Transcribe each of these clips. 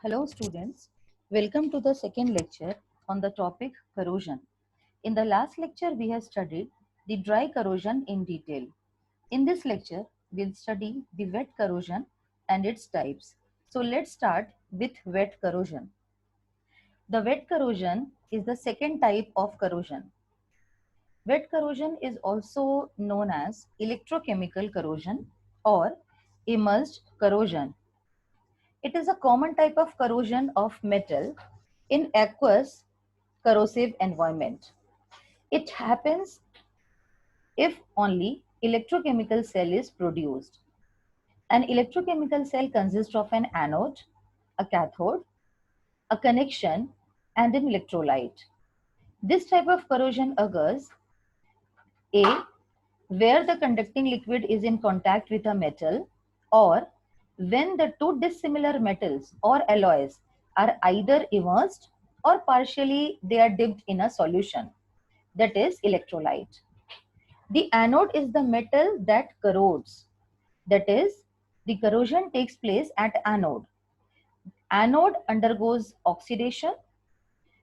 Hello students, welcome to the second lecture on the topic corrosion. In the last lecture we have studied the dry corrosion in detail. In this lecture we'll study the wet corrosion and its types. So let's start with wet corrosion. The wet corrosion is the second type of corrosion. Wet corrosion is also known as electrochemical corrosion or immersed corrosion. It is a common type of corrosion of metal in aqueous corrosive environment. It happens if only electrochemical cell is produced. An electrochemical cell consists of an anode, a cathode, a connection, and an electrolyte. This type of corrosion occurs A. Where the conducting liquid is in contact with a metal, or when the two dissimilar metals or alloys are either immersed or partially they are dipped in a solution, that is electrolyte. The anode is the metal that corrodes, that is the corrosion takes place at anode. Anode undergoes oxidation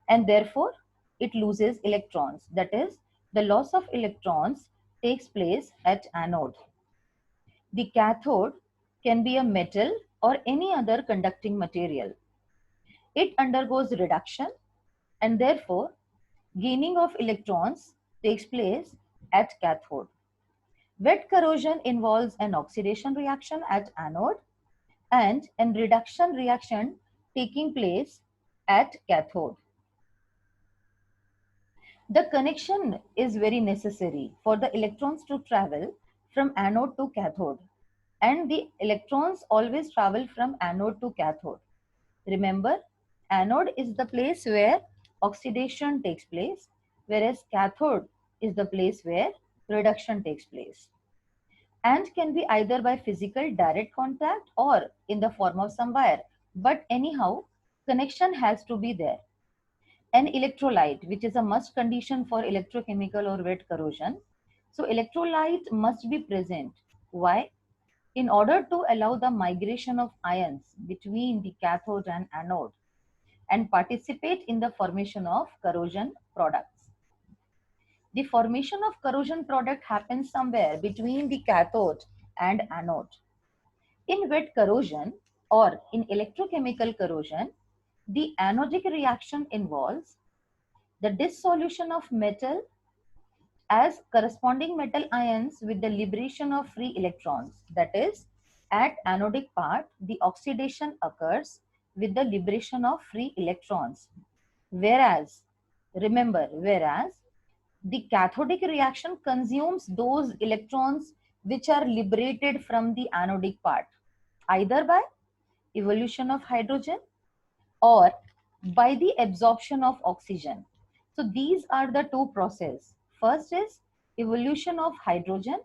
and therefore it loses electrons, that is the loss of electrons takes place at anode. The cathode can be a metal or any other conducting material. It undergoes reduction and therefore gaining of electrons takes place at cathode. Wet corrosion involves an oxidation reaction at anode and a reduction reaction taking place at cathode. The connection is very necessary for the electrons to travel from anode to cathode, and the electrons always travel from anode to cathode. Remember, anode is the place where oxidation takes place, whereas cathode is the place where reduction takes place, and can be either by physical direct contact or in the form of some wire. But anyhow, connection has to be there. An electrolyte, which is a must condition for electrochemical or wet corrosion. So electrolyte must be present. Why? In order to allow the migration of ions between the cathode and anode and participate in the formation of corrosion products. The formation of corrosion product happens somewhere between the cathode and anode. In wet corrosion or in electrochemical corrosion, the anodic reaction involves the dissolution of metal as corresponding metal ions with the liberation of free electrons. That is, at anodic part, the oxidation occurs with the liberation of free electrons. Whereas, remember, whereas the cathodic reaction consumes those electrons which are liberated from the anodic part, either by evolution of hydrogen or by the absorption of oxygen. So these are the two processes. First is evolution of hydrogen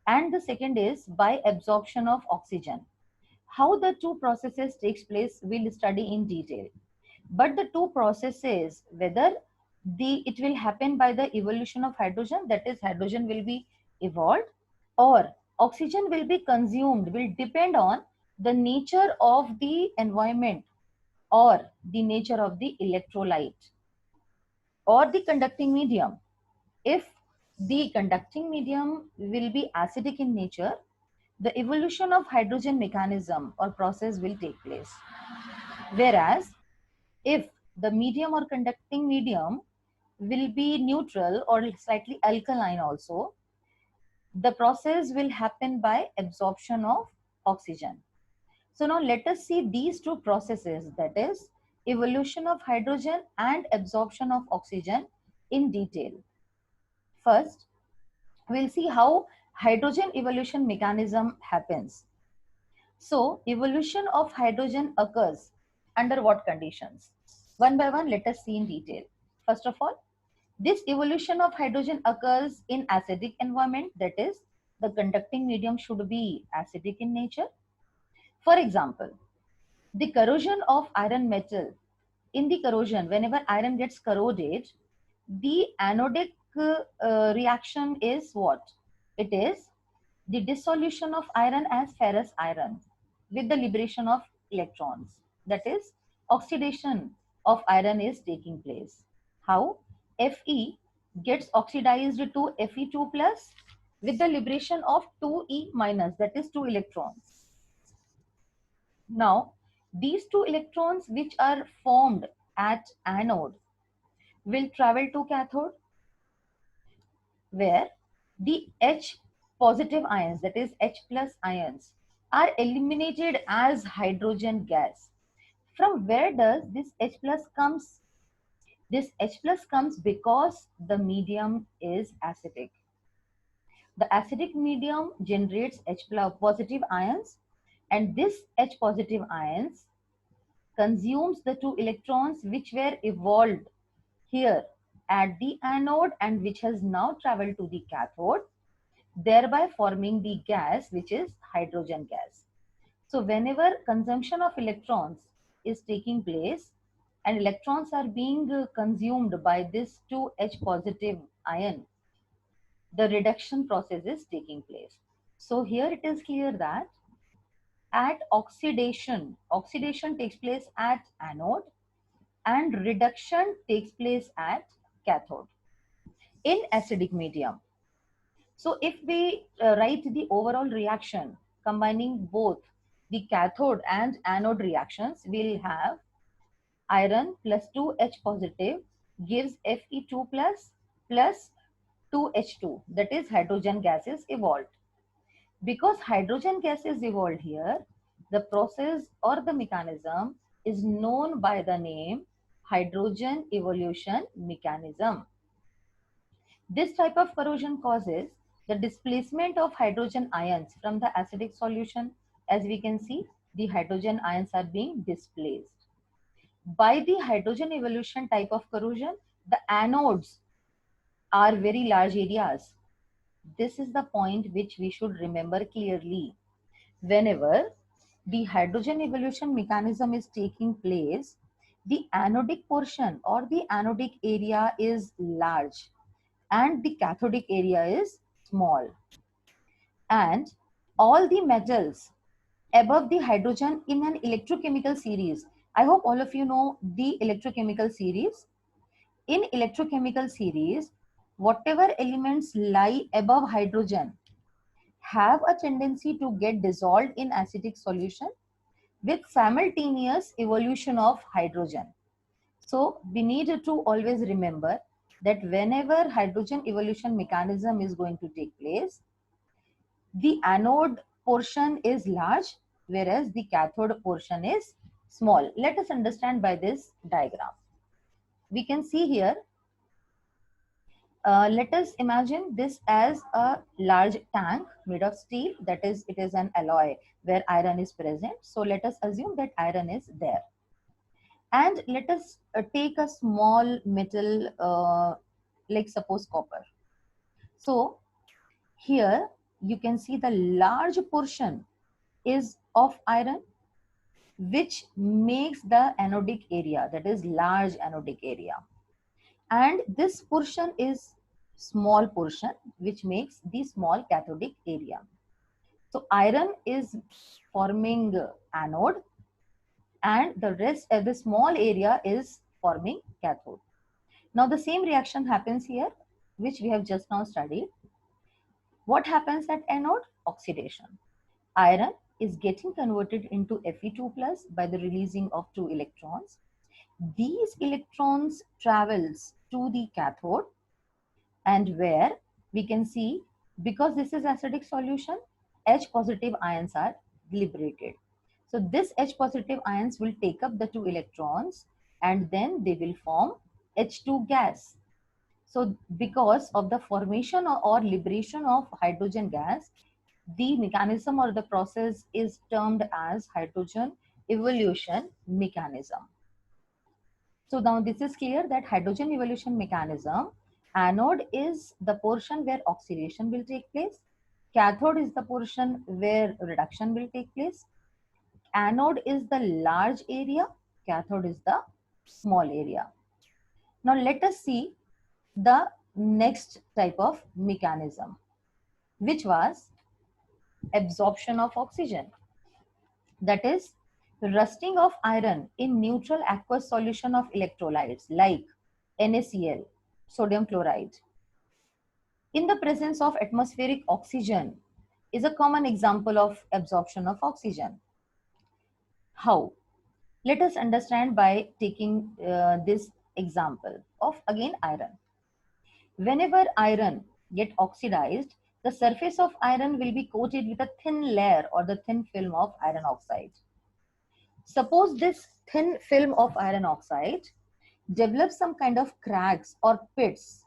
and the second is by absorption of oxygen. How the two processes takes place we'll study in detail. But the two processes, whether it will happen by the evolution of hydrogen, that is hydrogen will be evolved, or oxygen will be consumed, will depend on the nature of the environment or the nature of the electrolyte or the conducting medium. If the conducting medium will be acidic in nature, the evolution of hydrogen mechanism or process will take place. Whereas if the medium or conducting medium will be neutral or slightly alkaline also, the process will happen by absorption of oxygen. So now let us see these two processes, that is evolution of hydrogen and absorption of oxygen in detail. First, we'll see how hydrogen evolution mechanism happens. So evolution of hydrogen occurs under what conditions? One by one, let us see in detail. First of all, this evolution of hydrogen occurs in acidic environment, that is the conducting medium should be acidic in nature. For example, the corrosion of iron metal. In the corrosion, whenever iron gets corroded, the anodic reaction is what? It is the dissolution of iron as ferrous iron with the liberation of electrons. That is, oxidation of iron is taking place. How? Fe gets oxidized to Fe2 plus with the liberation of 2E minus, that is 2 electrons. Now, these 2 electrons which are formed at anode will travel to cathode, where the H positive ions, that is H plus ions, are eliminated as hydrogen gas. From where does this H plus comes? This H plus comes because the medium is acidic. The acidic medium generates H plus positive ions, and this H positive ions consumes the 2 electrons which were evolved here at the anode and which has now traveled to the cathode, thereby forming the gas which is hydrogen gas. So whenever consumption of electrons is taking place and electrons are being consumed by this 2H positive ion, the reduction process is taking place. So here it is clear that at oxidation, oxidation takes place at anode and reduction takes place at cathode in acidic medium. So if we write the overall reaction combining both the cathode and anode reactions, we'll have iron plus 2H positive gives Fe2 plus 2H2, that is hydrogen gas is evolved. Because hydrogen gas is evolved here, the process or the mechanism is known by the name hydrogen evolution mechanism. This type of corrosion causes the displacement of hydrogen ions from the acidic solution. As we can see, the hydrogen ions are being displaced. By the hydrogen evolution type of corrosion, the anodes are very large areas. This is the point which we should remember clearly. Whenever the hydrogen evolution mechanism is taking place, the anodic portion or the anodic area is large and the cathodic area is small. And all the metals above the hydrogen in an electrochemical series, I hope all of you know the electrochemical series. In electrochemical series, whatever elements lie above hydrogen have a tendency to get dissolved in acidic solution with simultaneous evolution of hydrogen. So we need to always remember that whenever hydrogen evolution mechanism is going to take place, the anode portion is large, whereas the cathode portion is small. Let us understand by this diagram. We can see here, let us imagine this as a large tank made of steel, that is, it is an alloy where iron is present. So let us assume that iron is there. And let us take a small metal, like suppose copper. So here you can see the large portion is of iron, which makes the anodic area, that is large anodic area. And this portion is small portion, which makes the small cathodic area. So iron is forming anode and the rest of the small area is forming cathode. Now the same reaction happens here, which we have just now studied. What happens at anode? Oxidation. Iron is getting converted into Fe2 plus by the releasing of 2 electrons. These electrons travels to the cathode, and where we can see, because this is acidic solution, H positive ions are liberated. So this H positive ions will take up the 2 electrons and then they will form H2 gas. So because of the formation or liberation of hydrogen gas, the mechanism or the process is termed as hydrogen evolution mechanism. So now this is clear that hydrogen evolution mechanism, anode is the portion where oxidation will take place, cathode is the portion where reduction will take place, anode is the large area, cathode is the small area. Now let us see the next type of mechanism, which was absorption of oxygen. That is, Rusting of iron in neutral aqueous solution of electrolytes like NaCl, sodium chloride, in the presence of atmospheric oxygen is a common example of absorption of oxygen. How? Let us understand by taking this example of again iron. Whenever iron get oxidized, the surface of iron will be coated with a thin layer or the thin film of iron oxide. Suppose this thin film of iron oxide develops some kind of cracks or pits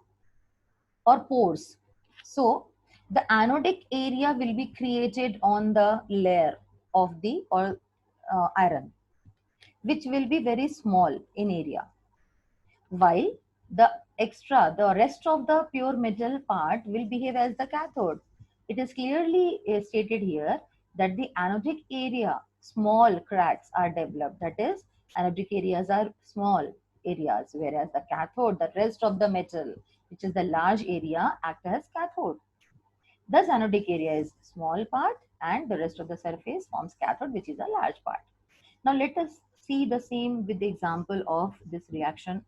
or pores. So the anodic area will be created on the layer of the iron, which will be very small in area, while the rest of the pure metal part will behave as the cathode. It is clearly stated here that the anodic area, small cracks are developed. That is, anodic areas are small areas, whereas the cathode, the rest of the metal, which is the large area, act as cathode. Thus, anodic area is small part and the rest of the surface forms cathode, which is a large part. Now let us see the same with the example of this reaction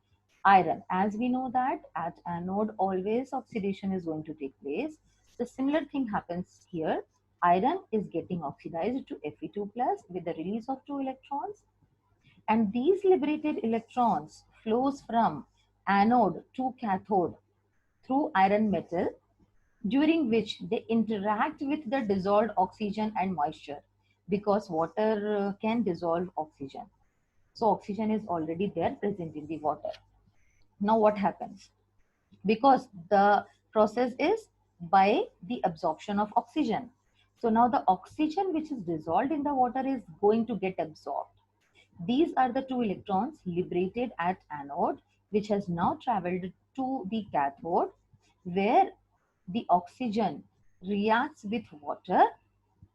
iron. As we know that at anode always oxidation is going to take place. The similar thing happens here. Iron is getting oxidized to Fe2 plus with the release of 2 electrons, and these liberated electrons flows from anode to cathode through iron metal, during which they interact with the dissolved oxygen and moisture, because water can dissolve oxygen. So oxygen is already there present in the water. Now what happens? Because the process is by the absorption of oxygen. So now the oxygen which is dissolved in the water is going to get absorbed. These are the 2 electrons liberated at anode, which has now traveled to the cathode, where the oxygen reacts with water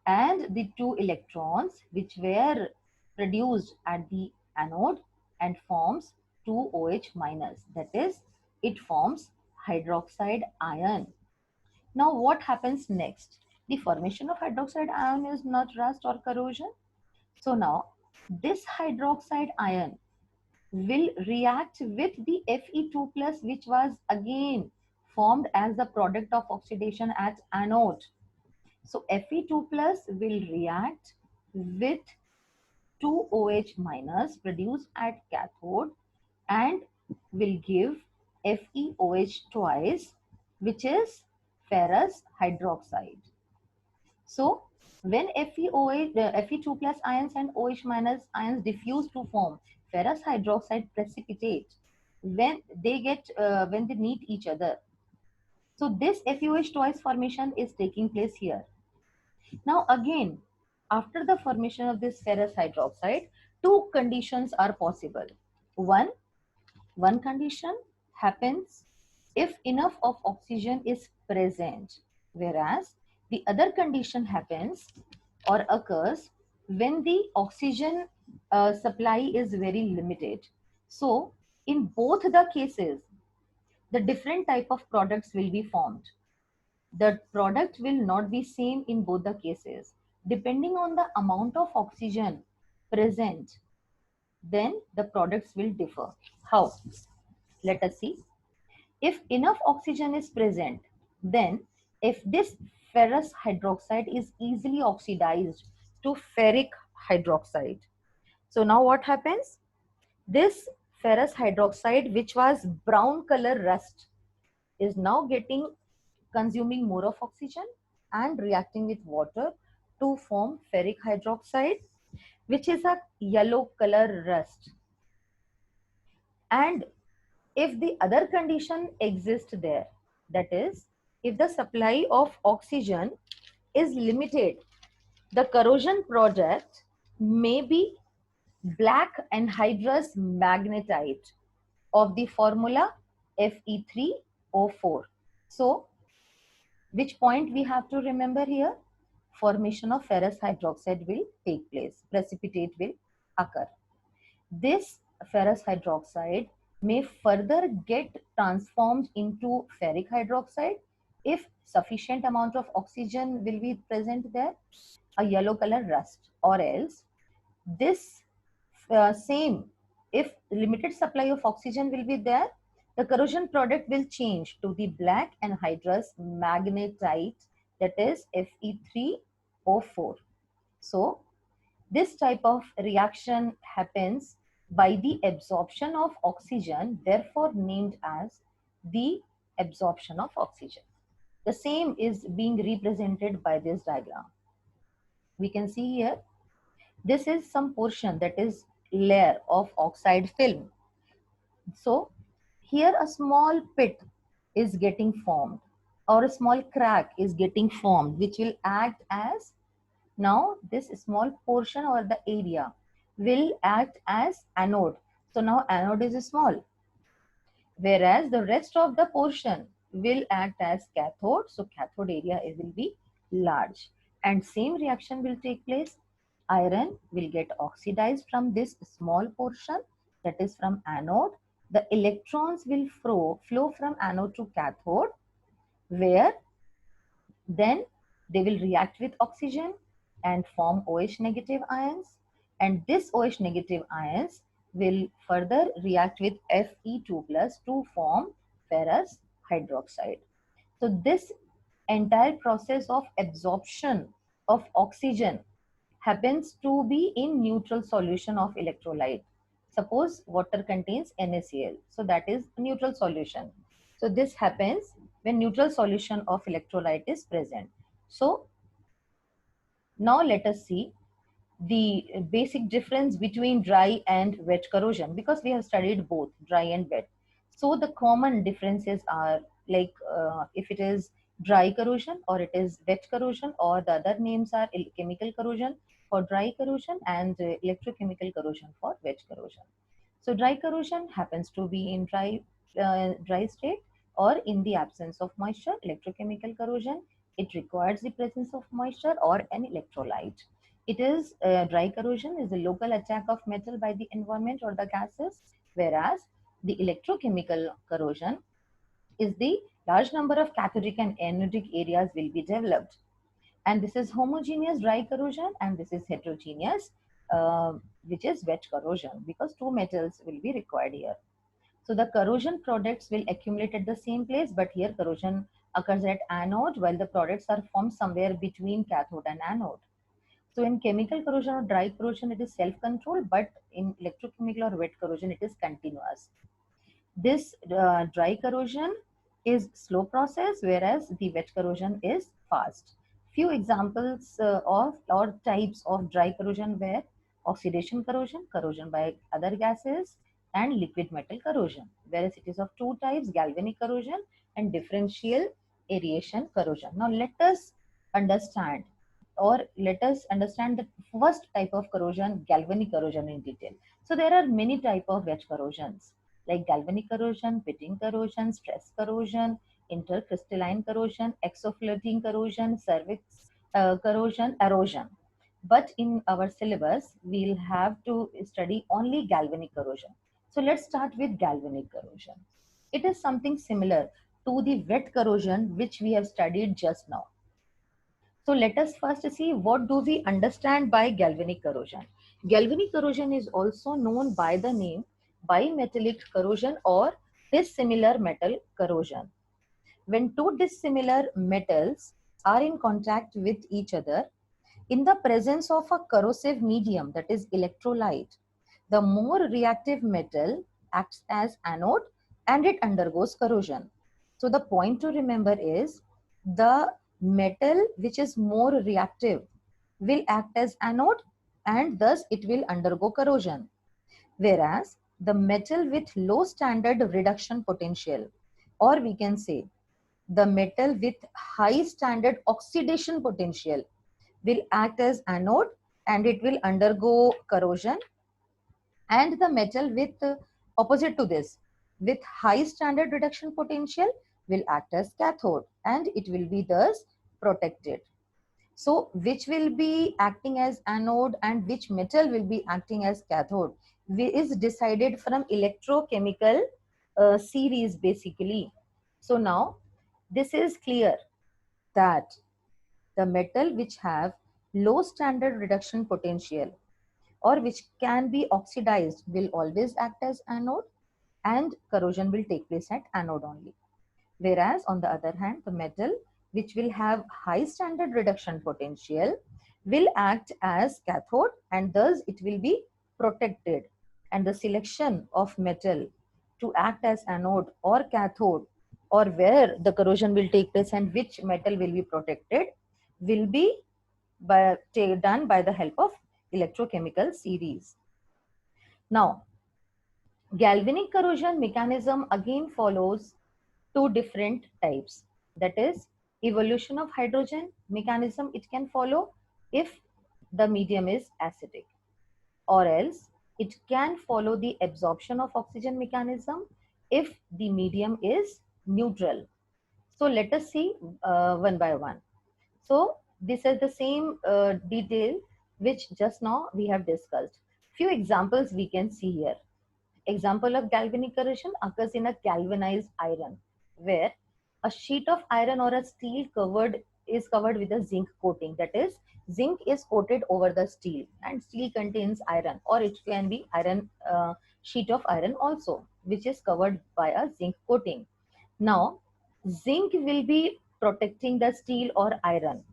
and the 2 electrons which were produced at the anode and forms 2OH minus. That is, it forms hydroxide ion. Now what happens next? The formation of hydroxide ion is not rust or corrosion. So now this hydroxide ion will react with the Fe2 plus, which was again formed as the product of oxidation at anode. So Fe2 plus will react with 2OH minus produced at cathode and will give FeOH twice, which is ferrous hydroxide. So when Fe2 plus ions and OH minus ions diffuse to form ferrous hydroxide precipitate, when they meet each other. So this FeOH twice formation is taking place here. Now again, after the formation of this ferrous hydroxide, 2 conditions are possible. One condition happens if enough of oxygen is present, whereas the other condition happens or occurs when the oxygen supply is very limited. So in both the cases, the different type of products will be formed. The product will not be same in both the cases. Depending on the amount of oxygen present, then the products will differ. How? Let us see. If enough oxygen is present, then if this ferrous hydroxide is easily oxidized to ferric hydroxide. So now what happens? This ferrous hydroxide, which was brown color rust, is now getting consuming more of oxygen and reacting with water to form ferric hydroxide, which is a yellow color rust. And if the other condition exists there, that is, if the supply of oxygen is limited, the corrosion product may be black anhydrous magnetite of the formula Fe3O4. So which point we have to remember here? Formation of ferrous hydroxide will take place, precipitate will occur. This ferrous hydroxide may further get transformed into ferric hydroxide if sufficient amount of oxygen will be present there, a yellow color rust, or else this same, if limited supply of oxygen will be there, the corrosion product will change to the black anhydrous magnetite, that is Fe3O4. So this type of reaction happens by the absorption of oxygen, therefore named as the absorption of oxygen. The same is being represented by this diagram. We can see here, this is some portion, that is layer of oxide film. So here a small pit is getting formed, or a small crack is getting formed, which will act as, now this small portion or the area will act as anode. So now anode is small, whereas the rest of the portion will act as cathode. So cathode area will be large, and same reaction will take place. Iron will get oxidized from this small portion, that is from anode. The electrons will flow from anode to cathode, where then they will react with oxygen and form OH negative ions, and this OH negative ions will further react with Fe2 plus to form ferrous hydroxide. So this entire process of absorption of oxygen happens to be in neutral solution of electrolyte. Suppose water contains NaCl, so that is neutral solution. So this happens when neutral solution of electrolyte is present. So now let us see the basic difference between dry and wet corrosion, because we have studied both dry and wet. So the common differences are like if it is dry corrosion or it is wet corrosion, or the other names are chemical corrosion for dry corrosion and electrochemical corrosion for wet corrosion. So dry corrosion happens to be in dry state or in the absence of moisture. Electrochemical corrosion, it requires the presence of moisture or an electrolyte. It is dry corrosion is the local attack of metal by the environment or the gases, whereas the electrochemical corrosion is the large number of cathodic and anodic areas will be developed. And this is homogeneous dry corrosion, and this is heterogeneous, which is wet corrosion, because two metals will be required here. So the corrosion products will accumulate at the same place, but here corrosion occurs at anode, while the products are formed somewhere between cathode and anode. So in chemical corrosion or dry corrosion, it is self-controlled, but in electrochemical or wet corrosion, it is continuous. This dry corrosion is slow process, whereas the wet corrosion is fast. Few examples of or types of dry corrosion were oxidation corrosion, corrosion by other gases, and liquid metal corrosion. Whereas it is of two types, galvanic corrosion and differential aeration corrosion. Now let us understand, or let us understand the first type of corrosion, galvanic corrosion, in detail. So there are many type of wet corrosions like galvanic corrosion, pitting corrosion, stress corrosion, intercrystalline corrosion, exofluting corrosion, cervix corrosion, erosion. But in our syllabus, we'll have to study only galvanic corrosion. So let's start with galvanic corrosion. It is something similar to the wet corrosion which we have studied just now. So let us first see what do we understand by galvanic corrosion. Galvanic corrosion is also known by the name bimetallic corrosion or dissimilar metal corrosion. When two dissimilar metals are in contact with each other, in the presence of a corrosive medium, that is electrolyte, the more reactive metal acts as anode and it undergoes corrosion. So the point to remember is the metal which is more reactive will act as anode and thus it will undergo corrosion. Whereas the metal with low standard reduction potential, or we can say the metal with high standard oxidation potential, will act as anode and it will undergo corrosion, and the metal with opposite to this with high standard reduction potential will act as cathode and it will be thus protected. So which will be acting as anode and which metal will be acting as cathode is decided from electrochemical series basically. So now this is clear that the metal which have low standard reduction potential, or which can be oxidized will always act as anode, and corrosion will take place at anode only. Whereas on the other hand, the metal which will have high standard reduction potential will act as cathode, and thus it will be protected. And the selection of metal to act as anode or cathode, or where the corrosion will take place and which metal will be protected, will be done by the help of electrochemical series. Now, galvanic corrosion mechanism again follows two different types. That is, evolution of hydrogen mechanism it can follow if the medium is acidic, or else it can follow the absorption of oxygen mechanism if the medium is neutral. So let us see one by one. So this is the same detail which just now we have discussed. Few examples we can see here. Example of galvanic corrosion occurs in a galvanized iron, where a sheet of iron or a steel is covered with a zinc coating. That is, zinc is coated over the steel, and steel contains iron, or it can be iron sheet of iron also, which is covered by a zinc coating. Now, zinc will be protecting the steel or iron.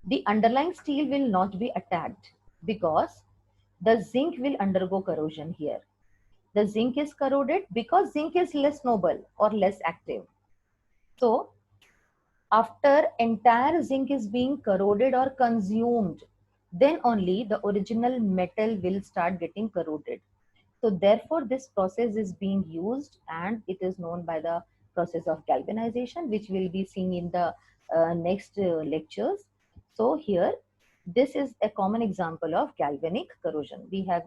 The underlying steel will not be attacked because the zinc will undergo corrosion here. The zinc is corroded because zinc is less noble or less active. So after entire zinc is being corroded or consumed, then only the original metal will start getting corroded. So therefore this process is being used, and it is known by the process of galvanization, which will be seen in the next lectures. So here, this is a common example of galvanic corrosion. We have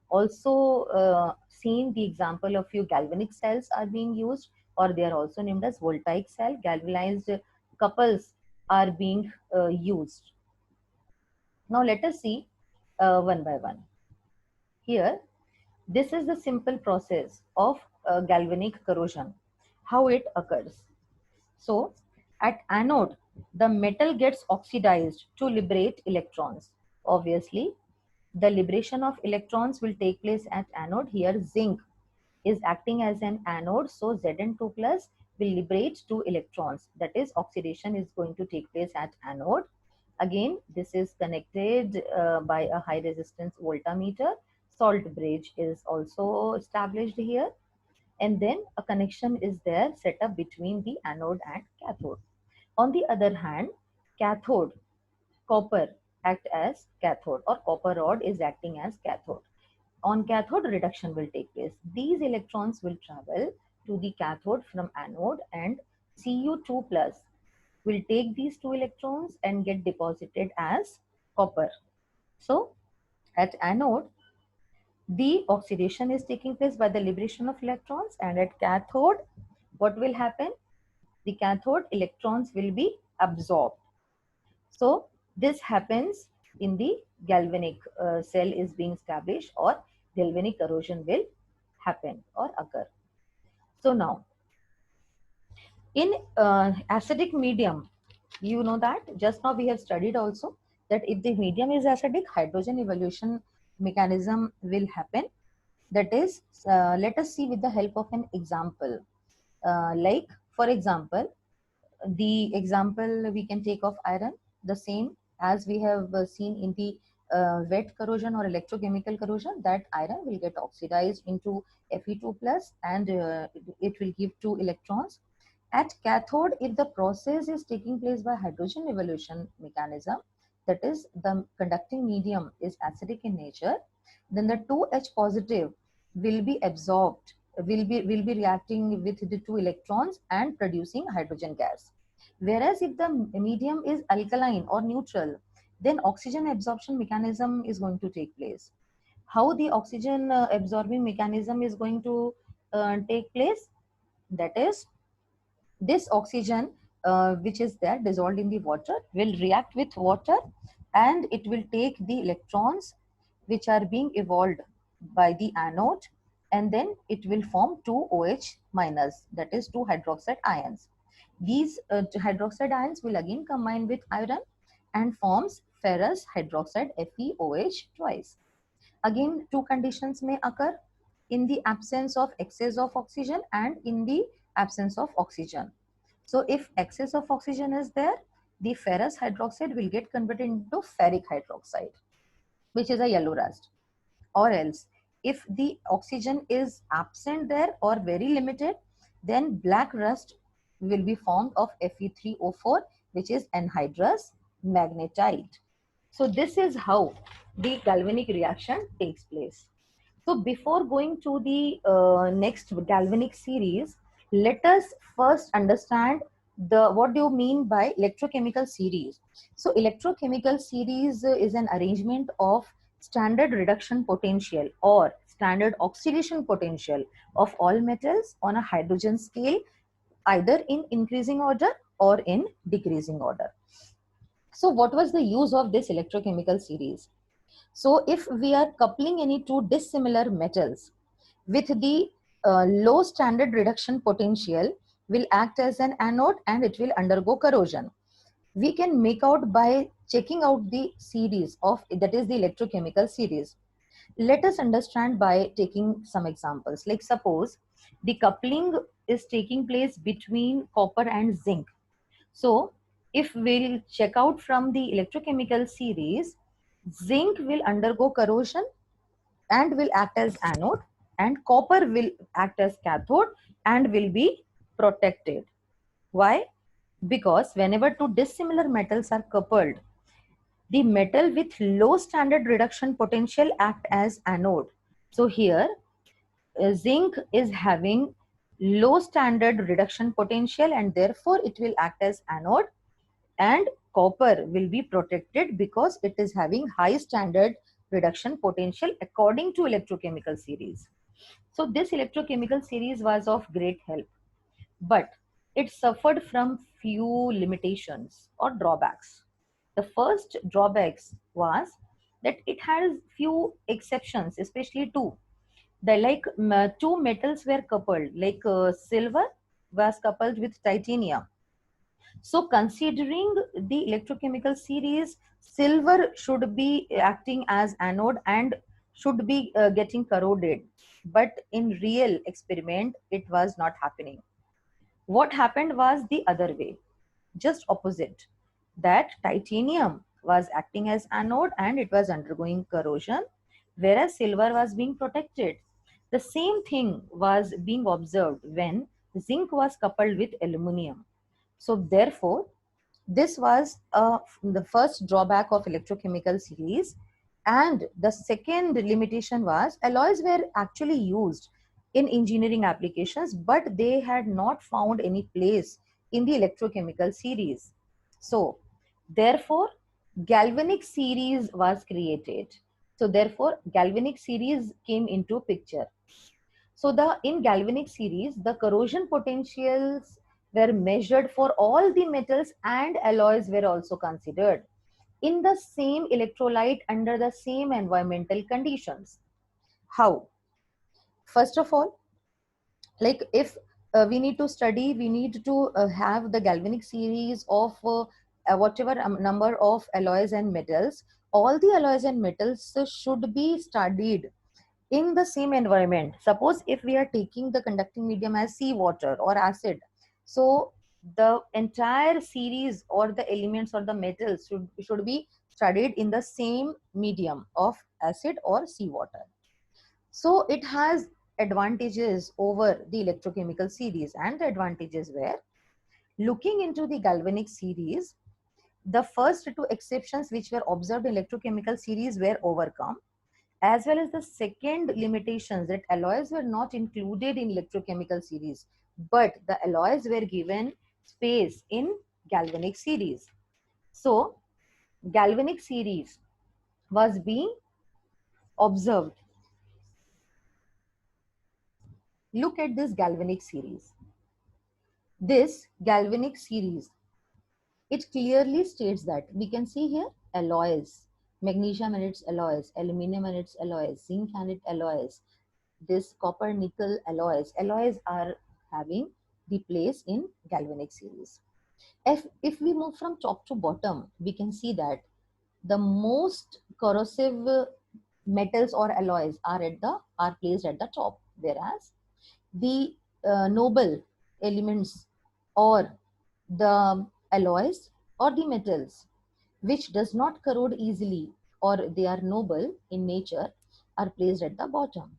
also seen the example of few galvanic cells are being used, or they are also named as voltaic cell. Galvanized couples are being used. Now let us see one by one. Here, this is the simple process of galvanic corrosion, how it occurs. So, at anode, the metal gets oxidized to liberate electrons. Obviously, the liberation of electrons will take place at anode. Here, zinc is acting as an anode, so Zn2 plus will liberate two electrons. That is, oxidation is going to take place at anode. Again, this is connected by a high resistance voltmeter. Salt bridge is also established here, and then a connection is there set up between the anode and cathode. On the other hand, cathode, copper act as cathode, or copper rod is acting as cathode. On cathode, reduction will take place. These electrons will travel to the cathode from anode, and Cu2 plus will take these two electrons and get deposited as copper. So at anode, the oxidation is taking place by the liberation of electrons, and at cathode, what will happen? The cathode electrons will be absorbed. So this happens in the galvanic cell is being established, or galvanic corrosion will happen or occur. So now, in acidic medium, you know that just now we have studied also that if the medium is acidic, hydrogen evolution mechanism will happen. That is, let us see with the help of an example. Like, for example, the example we can take of iron, the same as we have seen in the wet corrosion or electrochemical corrosion, that iron will get oxidized into Fe2 plus, and it will give two electrons. At cathode, if the process is taking place by hydrogen evolution mechanism, that is, the conducting medium is acidic in nature, then the 2H positive will be absorbed, will be reacting with the two electrons and producing hydrogen gas. Whereas if the medium is alkaline or neutral, then oxygen absorption mechanism is going to take place. How the oxygen absorbing mechanism is going to take place? That is, this oxygen which is there dissolved in the water will react with water, and it will take the electrons which are being evolved by the anode, and then it will form two OH minus, that is two hydroxide ions. These hydroxide ions will again combine with iron and forms ferrous hydroxide FeOH twice. Again, two conditions may occur in the absence of excess of oxygen and in the absence of oxygen. So if excess of oxygen is there, the ferrous hydroxide will get converted into ferric hydroxide, which is a yellow rust. Or else, if the oxygen is absent there or very limited, then black rust will be formed of Fe3O4, which is anhydrous magnetite. So this is how the galvanic reaction takes place. So before going to the next galvanic series, let us first understand the what do you mean by electrochemical series. So electrochemical series is an arrangement of standard reduction potential or standard oxidation potential of all metals on a hydrogen scale, either in increasing order or in decreasing order. So what was the use of this electrochemical series? So if we are coupling any two dissimilar metals with the low standard reduction potential, will act as an anode and it will undergo corrosion. We can make out by checking out the series of, that is the electrochemical series. Let us understand by taking some examples. Like suppose the coupling is taking place between copper and zinc. So if we'll check out from the electrochemical series, zinc will undergo corrosion and will act as anode, and copper will act as cathode and will be protected. Why? Because whenever two dissimilar metals are coupled, the metal with low standard reduction potential act as anode. So here zinc is having low standard reduction potential and therefore it will act as anode, and copper will be protected because it is having high standard reduction potential according to electrochemical series. So this electrochemical series was of great help, but it suffered from few limitations or drawbacks. The first drawbacks was that it has few exceptions, especially two. The two metals were coupled, like silver was coupled with titanium. So considering the electrochemical series, silver should be acting as anode and should be getting corroded. But in real experiment, it was not happening. What happened was the other way, just opposite. That titanium was acting as anode and it was undergoing corrosion, whereas silver was being protected. The same thing was being observed when zinc was coupled with aluminum. So therefore, this was the first drawback of electrochemical series. And the second limitation was alloys were actually used in engineering applications, but they had not found any place in the electrochemical series. So therefore, galvanic series was created. So therefore, galvanic series came into picture. So the in galvanic series, the corrosion potentials were measured for all the metals and alloys were also considered in the same electrolyte under the same environmental conditions. How? First of all, like if we need to study, we need to have the galvanic series of whatever number of alloys and metals. All the alloys and metals should be studied in the same environment. Suppose if we are taking the conducting medium as seawater or acid, so the entire series or the elements or the metals should be studied in the same medium of acid or seawater. So it has advantages over the electrochemical series, and the advantages were, looking into the galvanic series, the first two exceptions which were observed in electrochemical series were overcome, as well as the second limitations that alloys were not included in electrochemical series, but the alloys were given space in galvanic series. So galvanic series was being observed. Look at this galvanic series. This galvanic series, it clearly states that we can see here alloys, magnesium and its alloys, aluminum and its alloys, zinc and its alloys, this copper nickel alloys are having the place in galvanic series. If we move from top to bottom, we can see that the most corrosive metals or alloys are placed at the top, whereas the noble elements or the alloys or the metals which does not corrode easily or they are noble in nature are placed at the bottom,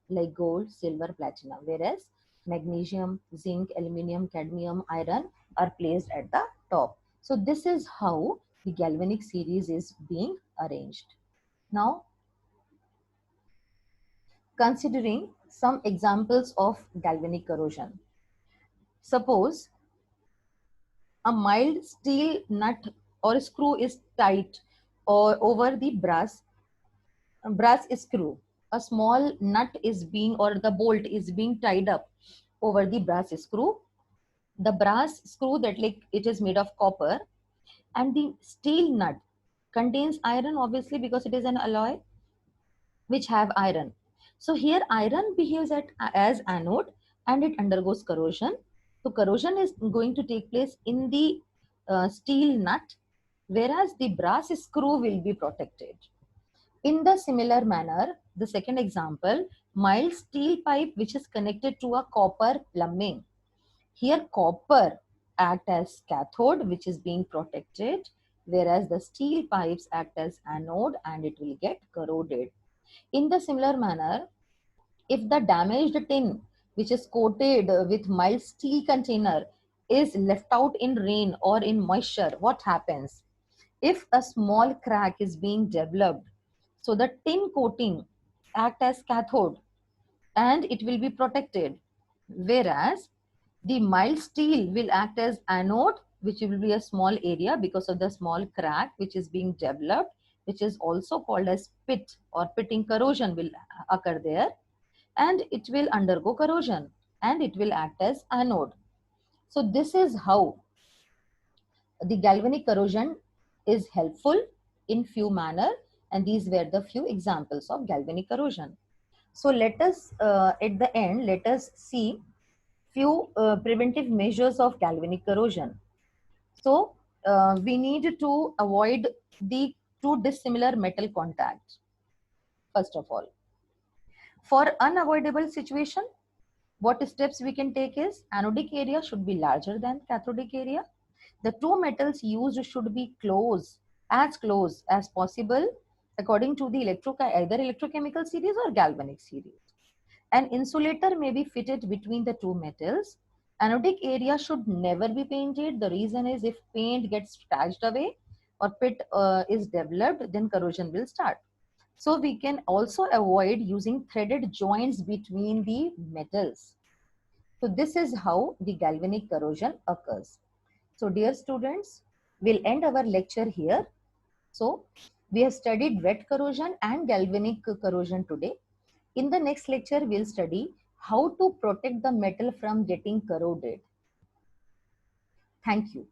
like gold, silver, platinum, whereas magnesium, zinc, aluminum, cadmium, iron are placed at the top. So this is how the galvanic series is being arranged. Now, considering some examples of galvanic corrosion. Suppose a mild steel nut or screw is tight or over the brass screw. A small nut is being or the bolt is being tied up over the brass screw. The brass screw that like it is made of copper, and the steel nut contains iron obviously because it is an alloy which have iron. So here iron behaves as anode and it undergoes corrosion. So corrosion is going to take place in the steel nut, whereas the brass screw will be protected. In the similar manner, the second example, mild steel pipe which is connected to a copper plumbing. Here copper act as cathode which is being protected, whereas the steel pipes act as anode and it will get corroded. In the similar manner, if the damaged tin which is coated with mild steel container is left out in rain or in moisture, what happens? If a small crack is being developed, so the tin coating act as cathode and it will be protected, whereas the mild steel will act as anode, which will be a small area because of the small crack which is being developed, which is also called as pit or pitting corrosion will occur there, and it will undergo corrosion and it will act as anode. So this is how the galvanic corrosion is helpful in few manner, and these were the few examples of galvanic corrosion. So let us at the end let us see few preventive measures of galvanic corrosion. So we need to avoid the two dissimilar metal contacts. First of all, for unavoidable situation, what steps we can take is anodic area should be larger than cathodic area. The two metals used should be close as possible according to the either electrochemical series or galvanic series. An insulator may be fitted between the two metals. Anodic area should never be painted. The reason is if paint gets scratched away or pit is developed, then corrosion will start. So we can also avoid using threaded joints between the metals. So this is how the galvanic corrosion occurs. So dear students, we'll end our lecture here. So we have studied wet corrosion and galvanic corrosion today. In the next lecture, we'll study how to protect the metal from getting corroded. Thank you.